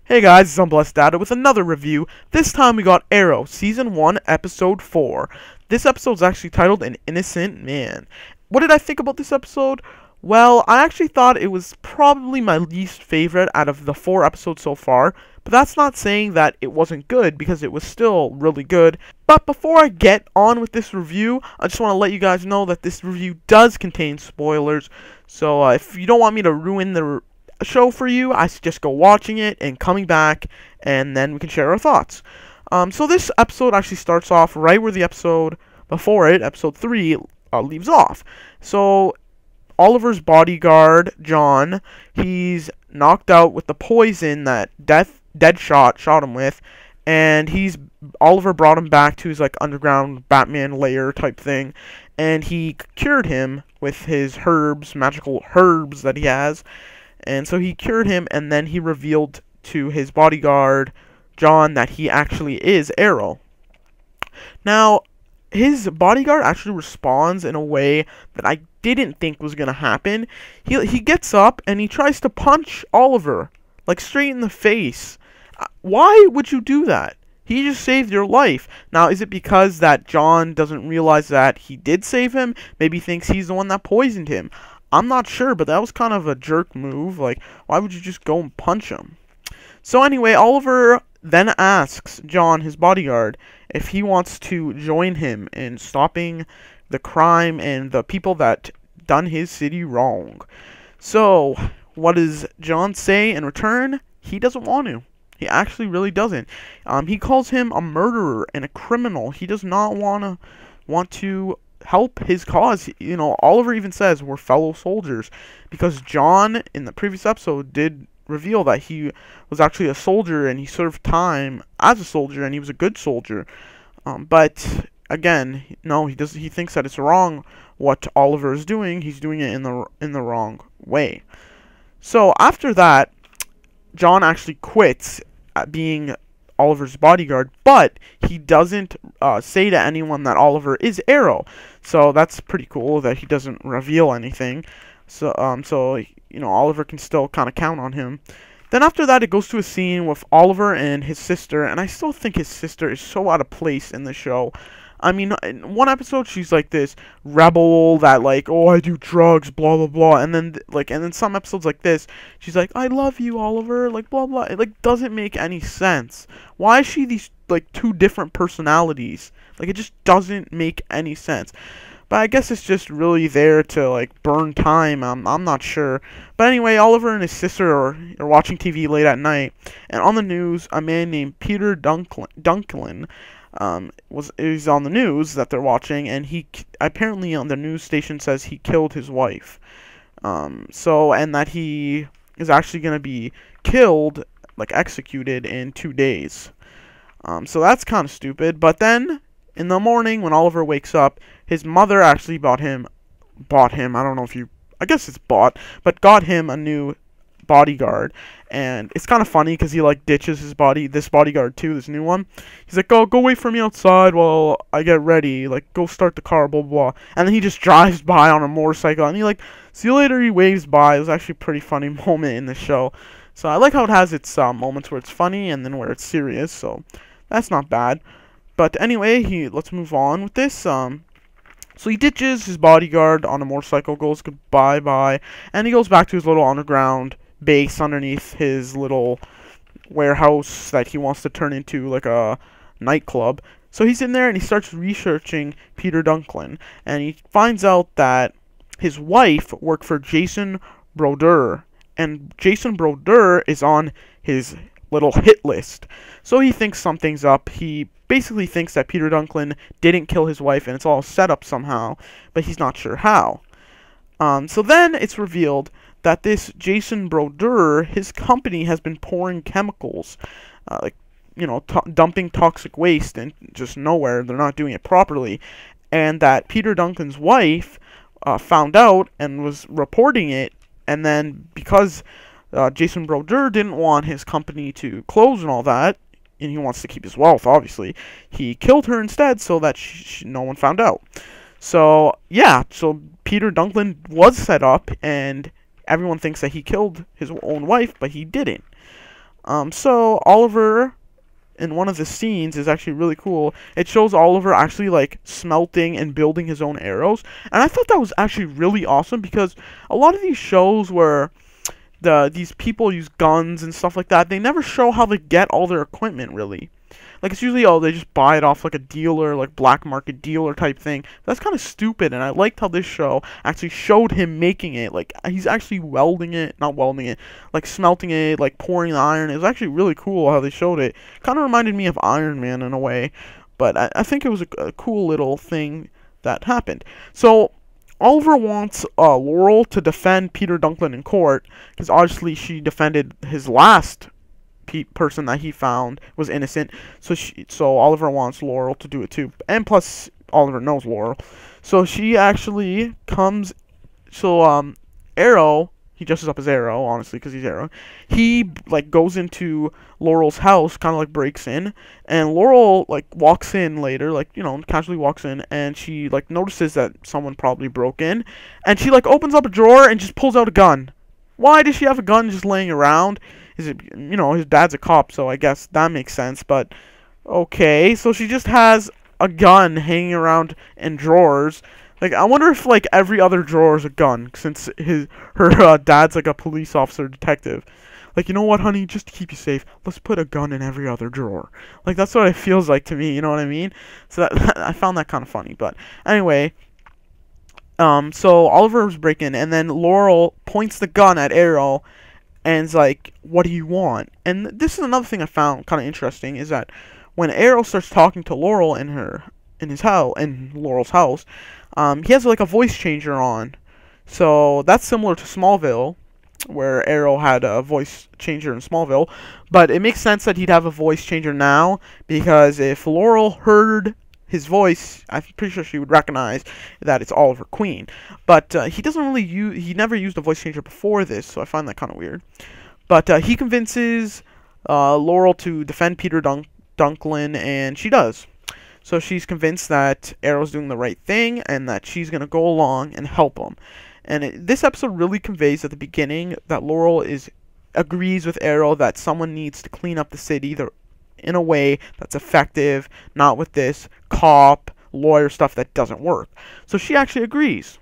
Hey guys, it's Unblessed Data with another review. This time we got Arrow, Season 1, Episode 4. This episode is actually titled An Innocent Man. What did I think about this episode? Well, I actually thought it was probably my least favorite out of the 4 episodes so far, but that's not saying that it wasn't good, because it was still really good. But before I get on with this review, I just want to let you guys know that this review does contain spoilers, so if you don't want me to ruin the show for you, I suggest go watching it and coming back, and then we can share our thoughts. So this episode actually starts off right where the episode before it, episode 3, leaves off. So Oliver's bodyguard, John, he's knocked out with the poison that Deadshot shot him with, and Oliver brought him back to his underground Batman lair type thing, and he cured him with his magical herbs that he has. And so he cured him, and then he revealed to his bodyguard, John, that he actually is Arrow. Now, his bodyguard actually responds in a way that I didn't think was going to happen. He gets up, and he tries to punch Oliver, straight in the face. Why would you do that? He just saved your life. Now, is it because that John doesn't realize that he did save him? Maybe he thinks he's the one that poisoned him. I'm not sure, but that was kind of a jerk move. Why would you just go and punch him? So anyway, Oliver then asks John, his bodyguard, if he wants to join him in stopping the crime and the people that done his city wrong. So, what does John say in return? He doesn't want to. He actually really doesn't. He calls him a murderer and a criminal. He does not want to help his cause. Oliver even says we're fellow soldiers, because John in the previous episode did reveal that he was actually a soldier and he served time as a soldier and he was a good soldier. But again, no, he thinks that it's wrong what Oliver is doing. He's doing it in the wrong way. So after that, John actually quits at being Oliver's bodyguard, but he doesn't say to anyone that Oliver is Arrow. So that's pretty cool that he doesn't reveal anything. So Oliver can still kind of count on him. Then after that, it goes to a scene with Oliver and his sister, and I still think his sister is so out of place in the show. I mean, in one episode she's like this rebel that oh, I do drugs, blah blah blah, and then some episodes like this, she's like, I love you, Oliver, blah blah. It doesn't make any sense. Why is she these two different personalities? It just doesn't make any sense. But I guess it's just really there to burn time. I'm not sure. But anyway, Oliver and his sister are watching TV late at night, and on the news, a man named Peter Dunklin is on the news that they're watching, and he apparently on the news station says he killed his wife. And that he is actually going to be killed, executed in 2 days. So that's kind of stupid. But then in the morning when Oliver wakes up, his mother actually bought him, I don't know if I guess it's bought, but got him a new bodyguard. And it's kind of funny because he ditches this bodyguard too, this new one. He's like, go wait for me outside while I get ready, go start the car, blah blah blah. And then he just drives by on a motorcycle, and he see you later, he waves by. It was actually a pretty funny moment in the show. So I like how it has its moments where it's funny and then where it's serious, so that's not bad. But anyway, let's move on with this. So he ditches his bodyguard on a motorcycle, goes goodbye, and he goes back to his little underground base underneath his little warehouse that he wants to turn into a nightclub. So he's in there and he starts researching Peter Dunklin, and he finds out that his wife worked for Jason Brodeur, and Jason Brodeur is on his little hit list. So he thinks something's up. He basically thinks that Peter Dunklin didn't kill his wife, and it's all set up somehow, but he's not sure how. So then it's revealed that this Jason Brodeur, his company has been pouring chemicals, dumping toxic waste and just nowhere. They're not doing it properly, and that Peter Duncan's wife found out and was reporting it, and then because Jason Brodeur didn't want his company to close and all that, and he wants to keep his wealth, obviously, he killed her instead so that no one found out. So, yeah, so Peter Dunklin was set up, and everyone thinks that he killed his own wife, but he didn't. So Oliver in one of the scenes is actually really cool. It shows Oliver actually like smelting and building his own arrows, and I thought that was actually really awesome because a lot of these shows where these people use guns and stuff like that, they never show how they get all their equipment really. Like it's usually they just buy it off like a dealer, like black market dealer type thing. That's kind of stupid, and I liked how this show actually showed him making it. Like he's actually welding it, not welding it, like smelting it, like pouring the iron. It was actually really cool how they showed it. Kind of reminded me of Iron Man in a way, but I think it was a cool little thing that happened. So Oliver wants Laurel to defend Peter Dunklin in court because obviously she defended his last person that he found was innocent. So Oliver wants Laurel to do it too, and plus Oliver knows Laurel. So she actually comes. So Arrow, he dresses up as Arrow, honestly, because he's Arrow. He like goes into Laurel's house, kind of like breaks in, and Laurel like walks in later, like casually walks in, and she like notices that someone probably broke in, and she like opens up a drawer and just pulls out a gun. Why does she have a gun just laying around? His dad's a cop, so I guess that makes sense, but okay. So she just has a gun hanging around in drawers. Like, I wonder if, like, every other drawer is a gun, since her dad's, like, a police officer detective. Like, you know what, honey, just to keep you safe, let's put a gun in every other drawer. Like, that's what it feels like to me, you know what I mean? So I found that kind of funny, but anyway. So Oliver's breaking, and then Laurel points the gun at Arrow, and is like, what do you want? And this is another thing I found kind of interesting, is that when Arrow starts talking to Laurel in Laurel's house, he has like a voice changer on. So that's similar to Smallville, where Arrow had a voice changer in Smallville, but it makes sense that he'd have a voice changer now, because if Laurel heard his voice, I'm pretty sure she would recognize that it's Oliver Queen. But he never used a voice changer before this, so I find that kind of weird. But he convinces Laurel to defend Peter Dunklin, and she does. So she's convinced that Arrow's doing the right thing, and that she's going to go along and help him. And this episode really conveys at the beginning that Laurel agrees with Arrow that someone needs to clean up the city in a way that's effective, not with this cop, lawyer stuff that doesn't work. So she actually agrees.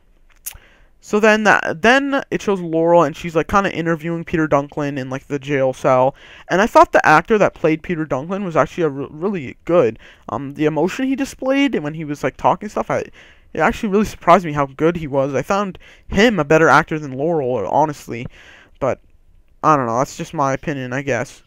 So then it shows Laurel, and she's like kind of interviewing Peter Dunklin in like the jail cell. And I thought the actor that played Peter Dunklin was actually really good. The emotion he displayed when he was like talking stuff, it actually really surprised me how good he was. I found him a better actor than Laurel, honestly. But I don't know, that's just my opinion, I guess.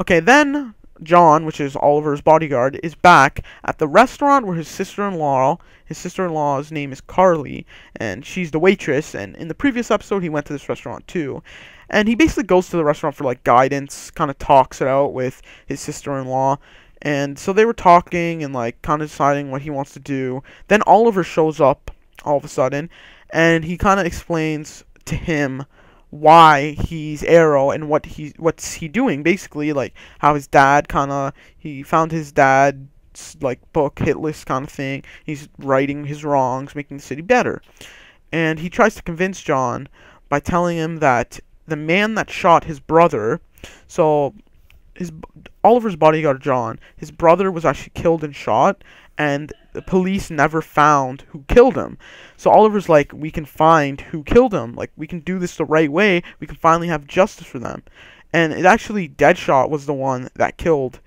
Okay, then John, which is Oliver's bodyguard, is back at the restaurant where his sister-in law's name is Carly, and she's the waitress, and in the previous episode he went to this restaurant too. And he basically goes to the restaurant for like guidance, kind of talks it out with his sister-in-law. And so they were talking and like kind of deciding what he wants to do. Then Oliver shows up all of a sudden, and he kind of explains to him why he's Arrow and what's he doing, basically, like how his dad he found his dad's like book, hit list kind of thing. He's righting his wrongs, making the city better. And he tries to convince John by telling him that the man that shot his brother, so Oliver's bodyguard John, his brother was actually killed and shot, and the police never found who killed him. So Oliver's like, we can find who killed him. Like, we can do this the right way. We can finally have justice for them. And it actually, Deadshot was the one that killed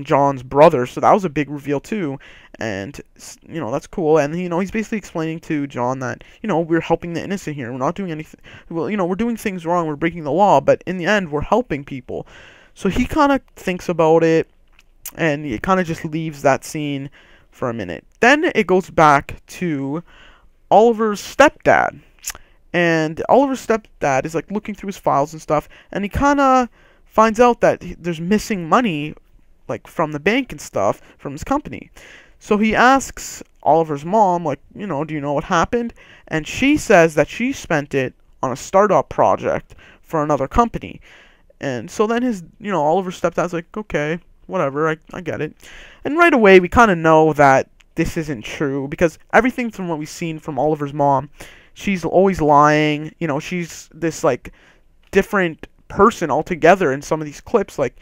John's brother. So that was a big reveal too. And, that's cool. And, he's basically explaining to John that, we're helping the innocent here. We're not doing anything. Well, we're doing things wrong. We're breaking the law. But in the end, we're helping people. So he kind of thinks about it, and it kind of just leaves that scene for a minute. Then it goes back to Oliver's stepdad. And Oliver's stepdad is like looking through his files and stuff, and he kind of finds out that there's missing money like from the bank and stuff from his company. So he asks Oliver's mom, like, do you know what happened? And she says that she spent it on a startup project for another company. And so then Oliver's stepdad's like, okay, whatever, I get it. And right away, we kind of know that this isn't true, because everything from what we've seen from Oliver's mom, she's always lying. She's this, like, different person altogether in some of these clips. Like,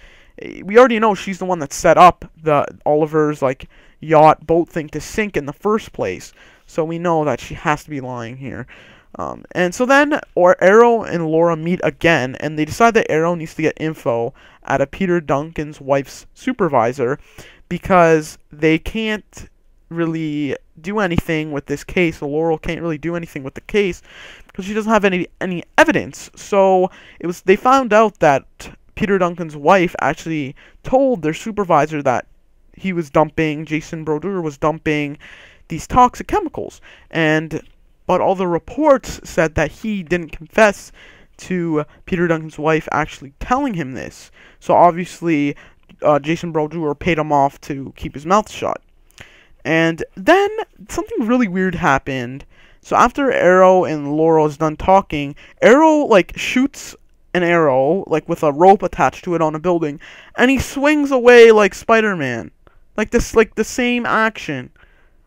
we already know she's the one that set up the Oliver's like yacht boat thing to sink in the first place. So we know that she has to be lying here. And so then Arrow and Laura meet again, and they decide that Arrow needs to get info out of Peter Duncan's wife's supervisor because they can't really do anything with this case. Laurel can't really do anything with the case because she doesn't have any evidence. So they found out that Peter Duncan's wife actually told their supervisor that Jason Brodeur was dumping these toxic chemicals, but all the reports said that he didn't confess to Peter Duncan's wife actually telling him this. So obviously, Jason Brodeur paid him off to keep his mouth shut. And then something really weird happened. So after Arrow and Laurel is done talking, Arrow like shoots an arrow like with a rope attached to it on a building, and he swings away like Spider-Man, like the same action.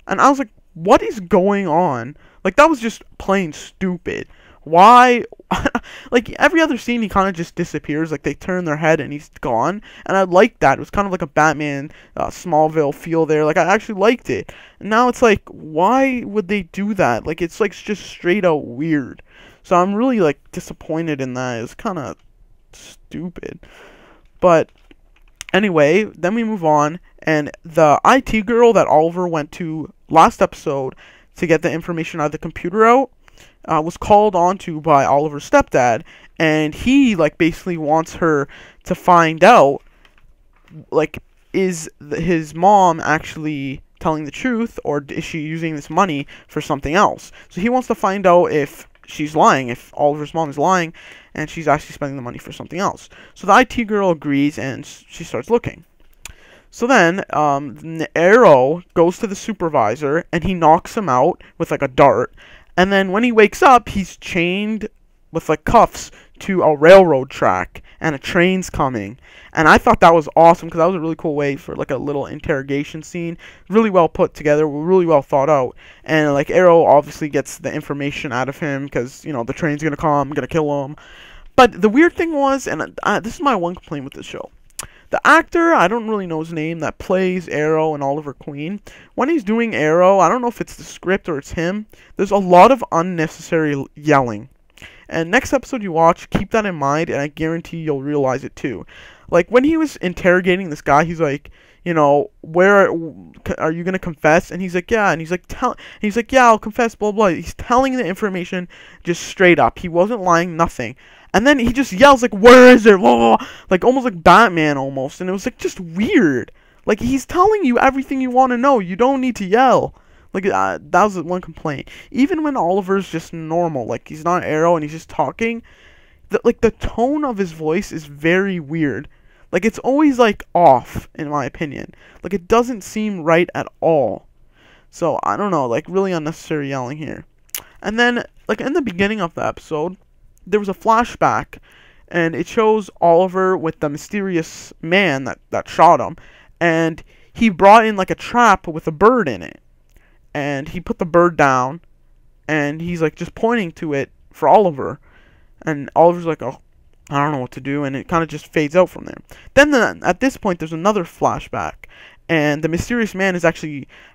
And I was like, what is going on? Like, that was just plain stupid. Why? Like, every other scene, he kind of just disappears. Like, they turn their head and he's gone. And I liked that. It was kind of like a Batman Smallville feel there. Like, I actually liked it. And now it's like, why would they do that? Like, it's like just straight out weird. So I'm really, like, disappointed in that. It's kind of stupid. But anyway, then we move on. And the IT girl that Oliver went to last episode to get the information out of the computer out, was called onto by Oliver's stepdad, and he like basically wants her to find out, like, is his mom actually telling the truth, or is she using this money for something else? So he wants to find out if she's lying, if Oliver's mom is lying, and she's actually spending the money for something else. So the IT girl agrees, and she starts looking. So then, Arrow goes to the supervisor, and he knocks him out with, like, a dart. And then when he wakes up, he's chained with, like, cuffs to a railroad track, and a train's coming. And I thought that was awesome, because that was a really cool way for, like, a little interrogation scene. Really well put together, really well thought out. And, like, Arrow obviously gets the information out of him, because, you know, the train's gonna come, gonna kill him. But the weird thing was, and this is my one complaint with this show, the actor, I don't really know his name, that plays Arrow and Oliver Queen, when he's doing Arrow, I don't know if it's the script or it's him, there's a lot of unnecessary yelling. And next episode you watch, keep that in mind, and I guarantee you'll realize it too. Like, when he was interrogating this guy, he's like, you know, where are you gonna confess? And he's like, yeah. And he's like, yeah, I'll confess, blah blah. He's telling the information just straight up. He wasn't lying, nothing. And then he just yells like, where is it? Blah, blah. Like, almost like Batman almost. And it was like just weird. Like, he's telling you everything you want to know. You don't need to yell. Like, that was one complaint. Even when Oliver's just normal, like, he's not Arrow and he's just talking, the tone of his voice is very weird. Like, it's always, like, off, in my opinion. Like, it doesn't seem right at all. So, I don't know, like, really unnecessary yelling here. And then, like, in the beginning of the episode, there was a flashback, and it shows Oliver with the mysterious man that shot him, and he brought in, like, a trap with a bird in it. And he put the bird down, and he's, like, just pointing to it for Oliver. And Oliver's like, oh, I don't know what to do, and it kind of just fades out from there. Then at this point, there's another flashback, and the mysterious man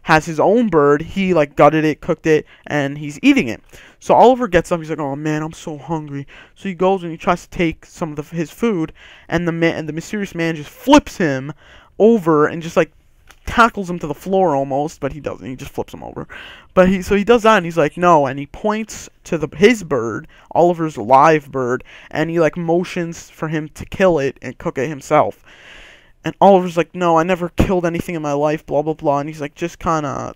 has his own bird. He, like, gutted it, cooked it, and he's eating it. So Oliver gets up, he's like, oh man, I'm so hungry. So he goes and he tries to take some of his food, and the mysterious man just flips him over and just, like, tackles him to the floor almost, but he doesn't. He just flips him over. But he does that, and he's like, no, and he points to his bird, Oliver's live bird, and he, like, motions for him to kill it and cook it himself. And Oliver's like, no, I never killed anything in my life, blah blah blah. And he's like, just kind of,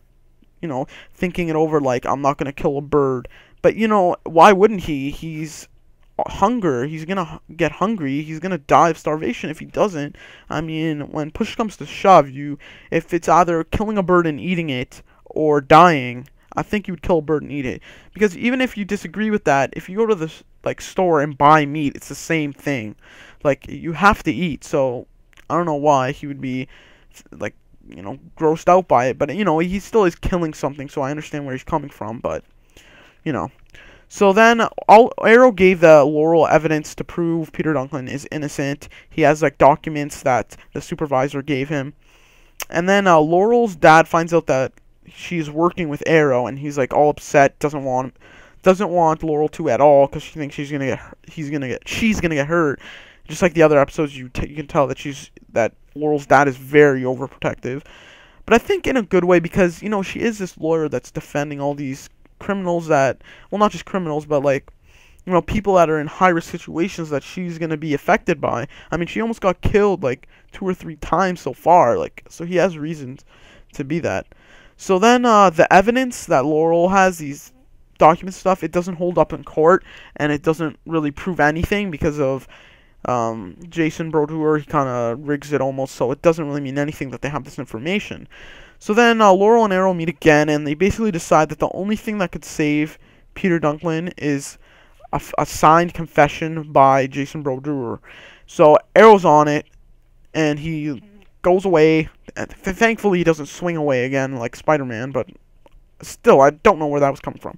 you know, thinking it over, like, I'm not gonna kill a bird. But, you know, why wouldn't he? He's hunger. He's gonna get hungry. He's gonna die of starvation if he doesn't. I mean, when push comes to shove, if it's either killing a bird and eating it or dying, I think you would kill a bird and eat it. Because even if you disagree with that, if you go to the, like, store and buy meat, it's the same thing. Like, you have to eat. So I don't know why he would be, like, you know, grossed out by it. But, you know, he still is killing something. So I understand where he's coming from. But, you know. So then, Arrow gave the Laurel evidence to prove Peter Dunklin is innocent. He has like documents that the supervisor gave him. And then Laurel's dad finds out that she's working with Arrow, and he's like all upset. Doesn't want Laurel to at all because she thinks she's gonna get hurt. Just like the other episodes, you can tell that Laurel's dad is very overprotective. But I think in a good way because she is this lawyer that's defending all these criminals that, well, not just criminals, but like people that are in high risk situations that she's gonna be affected by. I mean, she almost got killed like 2 or 3 times so far. Like, so he has reasons to be that. So then the evidence that Laurel has, these document stuff, it doesn't hold up in court, and it doesn't really prove anything because of Jason Brodeur. He kind of rigs it almost, so it doesn't really mean anything that they have this information. So then Laurel and Arrow meet again, and they basically decide that the only thing that could save Peter Dunklin is a signed confession by Jason Brodeur. So Arrow's on it, and he goes away. Thankfully, he doesn't swing away again like Spider-Man, but still, I don't know where that was coming from.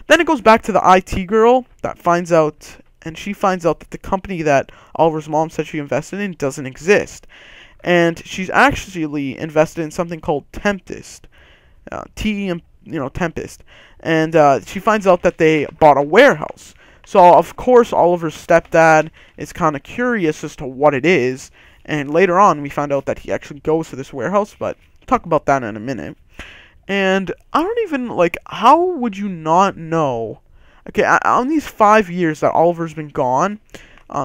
Then it goes back to the IT girl that finds out, and she finds out that the company that Oliver's mom said she invested in doesn't exist. And she's actually invested in something called Tempest. Tempest. And she finds out that they bought a warehouse. So, of course, Oliver's stepdad is kind of curious as to what it is. And later on, we find out that he actually goes to this warehouse, but we'll talk about that in a minute. And I don't even, how would you not know? Okay, on these 5 years that Oliver's been gone,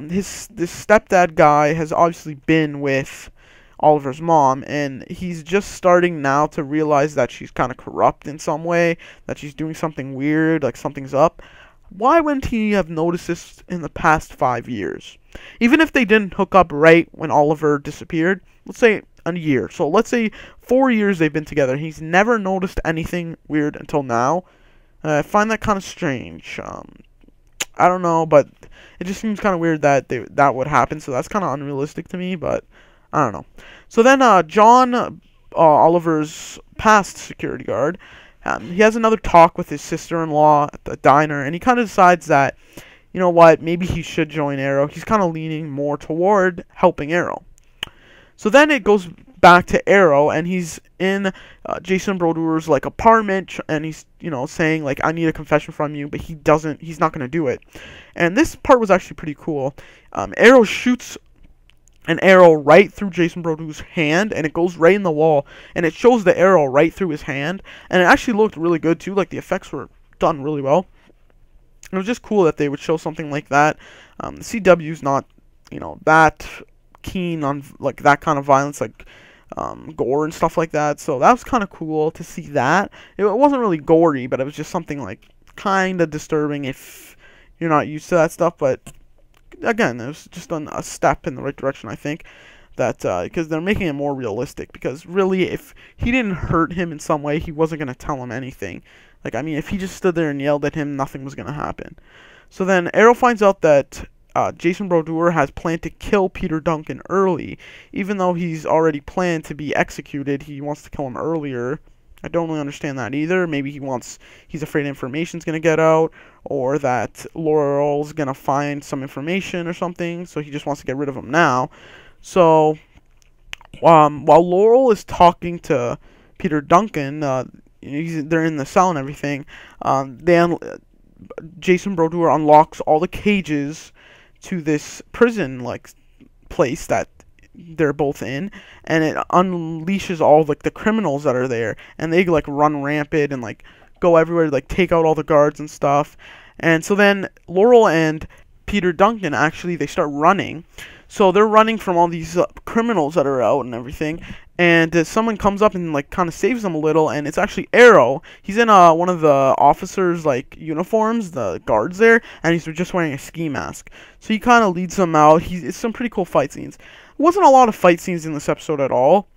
this stepdad guy has obviously been with Oliver's mom, and he's just starting now to realize that she's kind of corrupt in some way, that she's doing something weird, like something's up. Why wouldn't he have noticed this in the past 5 years? Even if they didn't hook up right when Oliver disappeared, let's say a year. So let's say 4 years they've been together. He's never noticed anything weird until now. I find that kind of strange. I don't know, but it just seems kind of weird that that would happen. So that's kind of unrealistic to me, but I don't know. So then John, Oliver's past security guard, he has another talk with his sister-in-law at the diner, and he kind of decides that, you know what, maybe he should join Arrow. He's kind of leaning more toward helping Arrow. So then it goes back to Arrow, and he's in Jason Brodeur's apartment, and he's saying I need a confession from you, but he's not gonna do it. And this part was actually pretty cool. Arrow shoots an arrow right through Jason Brodeur's hand, and it goes right in the wall, and it shows the arrow right through his hand, and it actually looked really good too. The effects were done really well. It was just cool that they would show something like that. The CW's not that keen on that kind of violence, gore and stuff like that, so that was kind of cool to see that. It wasn't really gory, but it was just something kind of disturbing if you're not used to that stuff. But again, it was just a step in the right direction, I think, that because they're making it more realistic, because really, if he didn't hurt him in some way, he wasn't going to tell him anything. I mean, if he just stood there and yelled at him, nothing was going to happen. So then Arrow finds out that Jason Brodeur has planned to kill Peter Dunklin early. Even though he's already planned to be executed, he wants to kill him earlier. I don't really understand that either. Maybe he's afraid information's going to get out, or that Laurel's going to find some information or something, so he just wants to get rid of him now. So, while Laurel is talking to Peter Dunklin, they're in the cell and everything, Jason Brodeur unlocks all the cages to this prison place that they're both in, and it unleashes all the criminals that are there, and they run rampant and go everywhere to take out all the guards and stuff. And so then Laurel and Peter Dunklin actually they start running. So they're running from all these criminals that are out and everything, and someone comes up and kind of saves them a little, and it's actually Arrow. He's in one of the officers' uniforms, the guards there, and he's just wearing a ski mask. So he kind of leads them out. It's some pretty cool fight scenes. Wasn't a lot of fight scenes in this episode at all,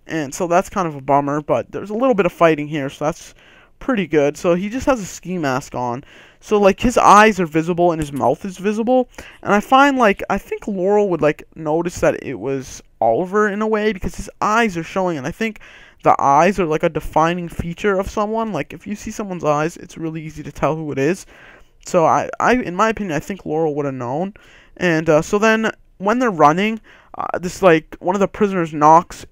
and so that's kind of a bummer, but there's a little bit of fighting here, so that's pretty good. So he just has a ski mask on, so his eyes are visible and his mouth is visible, and I find I think Laurel would notice that it was Oliver in a way, because his eyes are showing, and I think the eyes are a defining feature of someone. If you see someone's eyes, it's really easy to tell who it is. So in my opinion, I think Laurel would have known. And so then when they're running, this like one of the prisoners knocks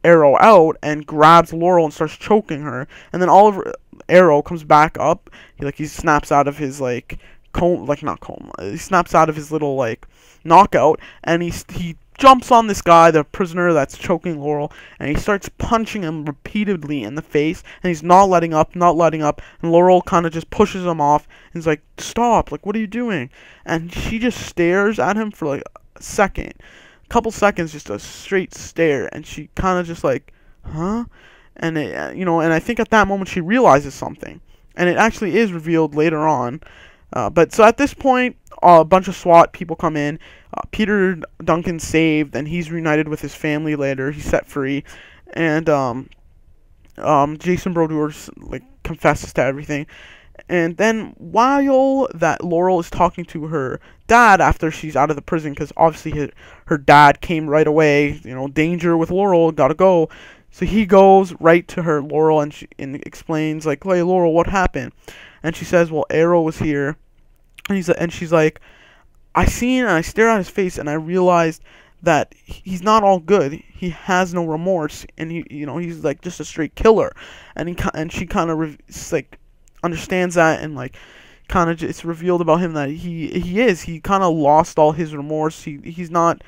Arrow out and grabs Laurel and starts choking her. And then Oliver Arrow comes back up. He snaps out of his like coma, like not coma. He snaps out of his little like knockout, and he jumps on this guy, the prisoner that's choking Laurel, and he starts punching him repeatedly in the face, and he's not letting up, and Laurel kind of just pushes him off, and he's like, stop, like, what are you doing? And she just stares at him for like a second, a couple seconds, just a straight stare, and she kind of just like, huh? And and I think at that moment she realizes something, and it actually is revealed later on. But so at this point, a bunch of SWAT people come in. Peter Duncan's saved, and he's reunited with his family later. He's set free, and Jason Brodeur like confesses to everything. And then while that Laurel is talking to her dad after she's out of the prison, because obviously her dad came right away. Danger with Laurel, gotta go. So he goes right to her, Laurel, and explains like, "Hey, Laurel, what happened?" And she says, "Well, Arrow was here," and she's like, "I seen and I stared at his face, and I realized that he's not all good. He has no remorse, and he's like just a straight killer." And she kind of like understands that, and like kind of it's revealed about him that he kind of lost all his remorse. He's not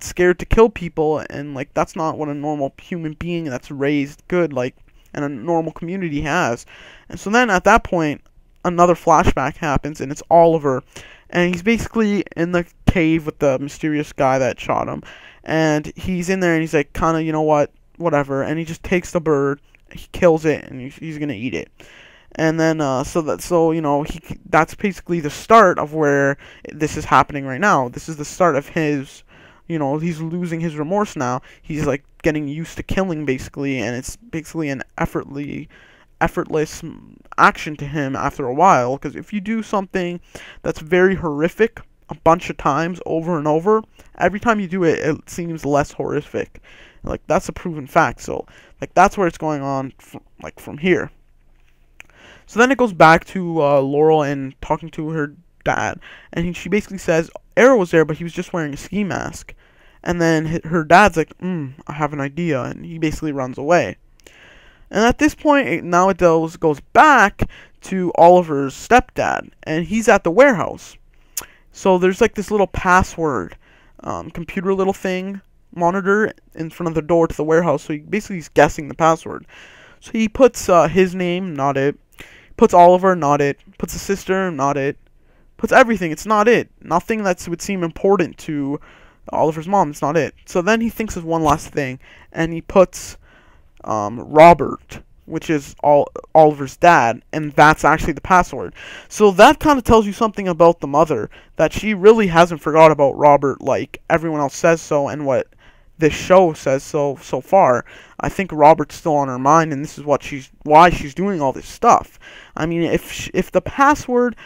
scared to kill people, and like that's not what a normal human being that's raised good like in a normal community has. And so then at that point, another flashback happens, and it's Oliver, and he's basically in the cave with the mysterious guy that shot him, and he's in there, and he's like, kind of, whatever, and he just takes the bird, he kills it, and he's gonna eat it. And then that's basically the start of where this is happening right now. This is the start of his, he's losing his remorse now. He's like getting used to killing basically, and it's basically an effortless action to him after a while, because if you do something that's very horrific a bunch of times over and over, every time you do it, it seems less horrific. Like that's a proven fact. So like that's where it's going on from here. So then it goes back to Laurel and talking to her dad, and she basically says Arrow was there, but he was just wearing a ski mask. And then her dad's like, I have an idea, and he basically runs away. And at this point, now it goes back to Oliver's stepdad, and he's at the warehouse. So there's like this little password, computer little thing, monitor in front of the door to the warehouse. So he's guessing the password. So he puts his name, not it. Puts Oliver, not it. Puts his sister, not it. Puts everything, it's not it. Nothing that would seem important to Oliver's mom, it's not it. So then he thinks of one last thing, and he puts Robert, which is Oliver's dad, and that's actually the password. So that kind of tells you something about the mother, that she really hasn't forgot about Robert like everyone else says so, and what this show says so far. I think Robert's still on her mind, and this is why she's doing all this stuff. I mean, if the passwords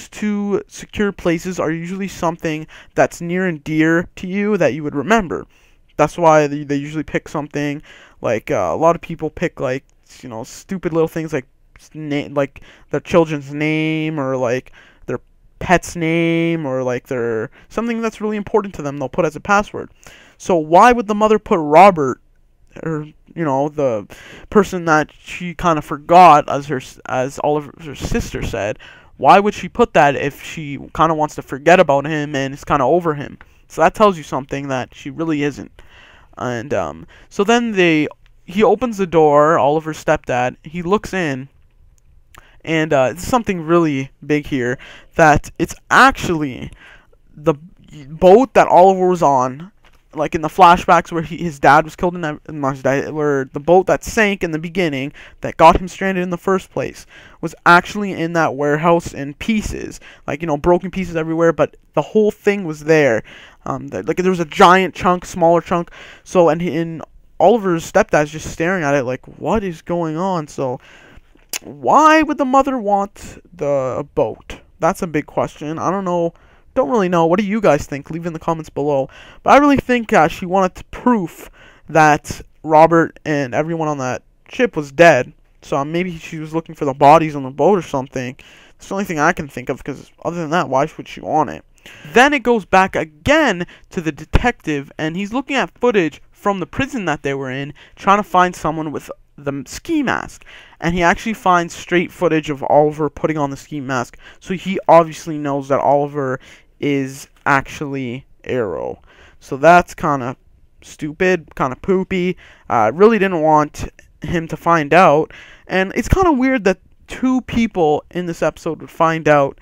to secure places are usually something that's near and dear to you that you would remember. That's why they usually pick something like a lot of people pick like stupid little things like their children's name, or like their pet's name, or like their something that's really important to them they'll put as a password. So why would the mother put Robert, or the person that she kind of forgot, as Oliver's sister said? Why would she put that if she kind of wants to forget about him and is kind of over him? So that tells you something that she really isn't. And so then he opens the door, Oliver's stepdad. He looks in, and it's something really big here, that it's actually the boat that Oliver was on, like in the flashbacks where his dad was killed where the boat that sank in the beginning that got him stranded in the first place was actually in that warehouse in pieces, like broken pieces everywhere, but the whole thing was there. Like there was a giant chunk, smaller chunk. So and Oliver's stepdad's just staring at it like, what is going on? So why would the mother want the boat? That's a big question. I don't know. Don't really know. What do you guys think? Leave in the comments below. But I really think she wanted proof that Robert and everyone on that ship was dead. So maybe she was looking for the bodies on the boat or something. It's the only thing I can think of, because other than that, why would she want it? Then it goes back again to the detective, and he's looking at footage from the prison that they were in, trying to find someone with the ski mask. And he actually finds straight footage of Oliver putting on the ski mask, so he obviously knows that Oliver is actually Arrow. So that's kind of stupid, kind of poopy. I really didn't want him to find out, and it's kind of weird that two people in this episode would find out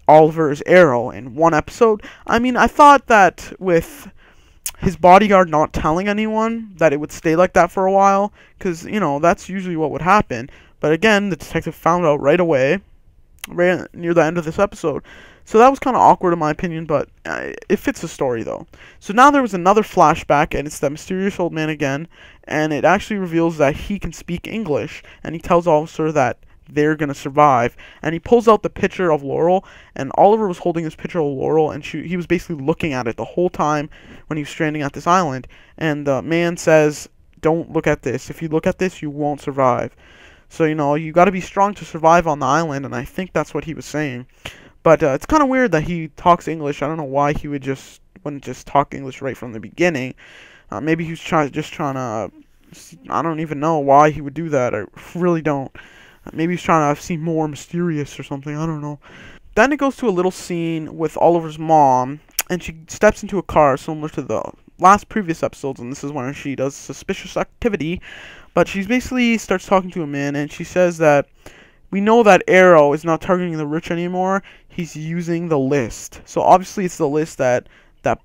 Oliver is Arrow in one episode. I mean, I thought that with his bodyguard not telling anyone, that it would stay like that for a while, because, you know, that's usually what would happen. But again, the detective found out right away, right near the end of this episode. So that was kind of awkward in my opinion, but it fits the story though. So now there was another flashback, and it's that mysterious old man again, and it actually reveals that he can speak English, and he tells Officer that they're going to survive. And he pulls out the picture of Laurel, and Oliver was holding this picture of Laurel, and he was basically looking at it the whole time when he was stranding at this island. And the man says, "Don't look at this. If you look at this, you won't survive." So, you know, you got to be strong to survive on the island, and I think that's what he was saying. But it's kind of weird that he talks English. I don't know why he wouldn't just talk English right from the beginning. Maybe he was just trying to. I don't even know why he would do that. I really don't. Maybe he's trying to seem more mysterious or something. I don't know. Then it goes to a little scene with Oliver's mom, and she steps into a car similar to the previous episodes, and this is when she does suspicious activity. But she basically starts talking to a man, and she says that we know that Arrow is not targeting the rich anymore. He's using the list. So obviously it's the list that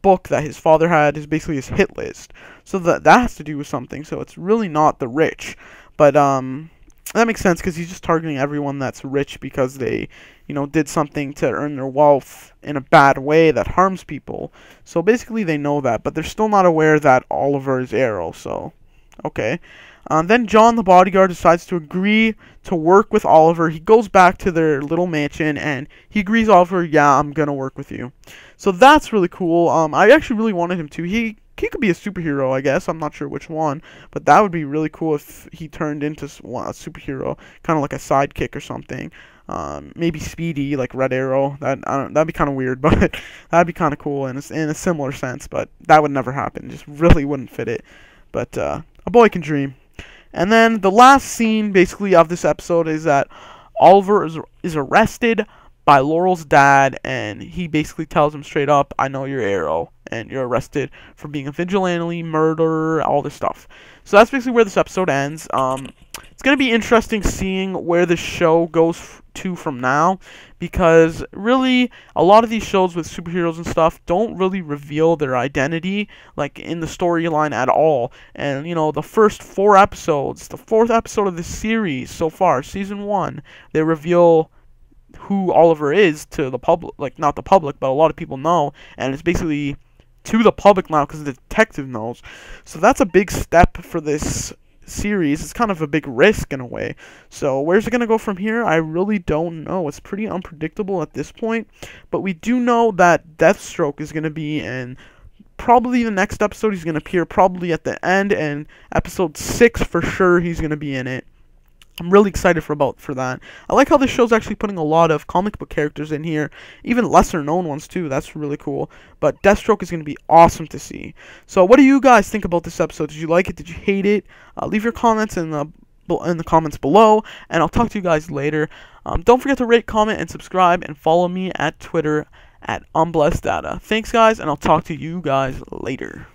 book that his father had is basically his hit list. So that has to do with something. So it's really not the rich. But that makes sense, because he's just targeting everyone that's rich because they, you know, did something to earn their wealth in a bad way that harms people. So basically they know that, but they're still not aware that Oliver is Arrow. So, okay. Then John, the bodyguard, decides to agree to work with Oliver. He goes back to their little mansion, and he agrees, Oliver, yeah, I'm going to work with you. So that's really cool. I actually really wanted him to. He could be a superhero, I guess. I'm not sure which one, but that would be really cool if he turned into a superhero, kind of like a sidekick or something. Maybe Speedy, like Red Arrow. That'd be kind of weird, but that'd be kind of cool in a similar sense. But that would never happen. Just really wouldn't fit it. But a boy can dream. And then the last scene, basically, of this episode is that Oliver is arrested by Laurel's dad, and he basically tells him straight up, I know you're Arrow, and you're arrested for being a vigilante, murderer, all this stuff. So that's basically where this episode ends. It's going to be interesting seeing where the show goes to from now, because really a lot of these shows with superheroes and stuff don't really reveal their identity like in the storyline at all. And you know, the first 4 episodes, the 4th episode of this series so far, season 1, they reveal who Oliver is to the public, like not the public, but a lot of people know, and it's basically to the public now because the detective knows. So that's a big step for this series. It's kind of a big risk in a way. So where's it going to go from here? I really don't know. It's pretty unpredictable at this point, but we do know that Deathstroke is going to be in probably the next episode. He's going to appear probably at the end, and episode 6 for sure he's going to be in it. I'm really excited for that. I like how this show's actually putting a lot of comic book characters in here, even lesser known ones too. That's really cool. But Deathstroke is going to be awesome to see. So what do you guys think about this episode? Did you like it? Did you hate it? Leave your comments in the comments below, and I'll talk to you guys later. Don't forget to rate, comment, and subscribe, and follow me at Twitter at UnblessedData. Thanks guys, and I'll talk to you guys later.